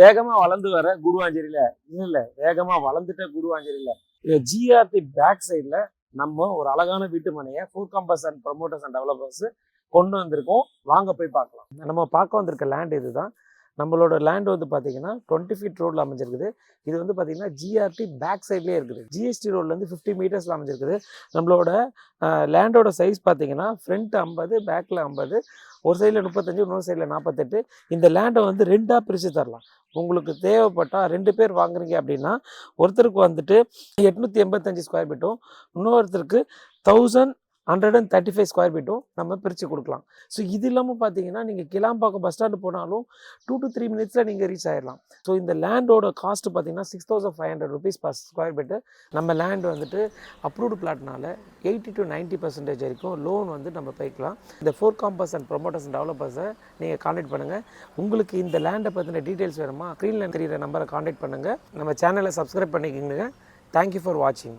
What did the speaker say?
வேகமாக வளர்ந்து வர கூடுவாஞ்சேரியில் இல்லை வேகமாக வளர்ந்துட்ட கூடுவாஞ்சேரியில் ஜிஆர்டி பேக் சைடில் நம்ம ஒரு அழகான வீட்டு மனையை 4 அண்ட் ப்ரமோட்டர்ஸ் அண்ட் டெவலப்பர்ஸ் கொண்டு வந்திருக்கோம். வாங்க போய் பார்க்கலாம். நம்ம பார்க்க வந்திருக்க லேண்ட் இதுதான். நம்மளோட லேண்ட் வந்து பார்த்தீங்கன்னா 20 ஃபீட் ரோடில் அமைஞ்சிருக்குது. இது வந்து பார்த்தீங்கன்னா ஜிஆர்டி பேக் சைட்லேயே இருக்குது. ஜிஎஸ்டி ரோட்லேருந்து 50 மீட்டர்ஸில் அமைஞ்சிருக்குது. நம்மளோட லேண்டோட சைஸ் பார்த்தீங்கன்னா ஃப்ரண்ட் 50, பேக்கில் 50, ஒரு சைடில் 35, இன்னொரு சைடில் 48. இந்த லேண்டை வந்து 2ஆக பிரித்து தரலாம். உங்களுக்கு தேவைப்பட்டால் 2 பேர் வாங்குறீங்க அப்படின்னா ஒருத்தருக்கு வந்துட்டு 885 ஸ்கொயர் ஃபீட்டும், இன்னொருத்தருக்கு 1135 ஸ்கொயர் ஃபீட்டும் நம்ம பிரித்து கொடுக்கலாம். ஸோ இது இல்லாமல் பார்த்தீங்கன்னா நீங்கள் கிளாம்பாக்கம் பஸ் ஸ்டாண்டு போனாலும் 2 to 3 மினிட்ஸில் நீங்கள் ரீச் ஆகிடலாம். ஸோ இந்த லேண்டோட காஸ்ட்டு பார்த்தீங்கன்னா 6500 rupees per ஸ்கொயர் ஃபீட்டு. நம்ம லேண்ட் வந்துட்டு அப்ரூவ்டு பிளாட்னால 80 to 90% வரைக்கும் லோன் வந்து நம்ம போய்க்கலாம். இந்த 4 அண்ட் ப்ரொமோட்டர்ஸ் அண்ட் டெவலப்பர்ஸை நீங்கள் கான்டாக்ட் பண்ணுங்கள். உங்களுக்கு இந்த லேண்டை பற்றின டீட்டெயில்ஸ் வேணுமா, ஸ்க்ரீனில் தெரியிற நம்பரை கான்டாக்ட் பண்ணுங்கள். நம்ம சேனலை சப்ஸ்கிரைப் பண்ணிக்கோங்க. தேங்க்யூ ஃபார் வாட்சிங்.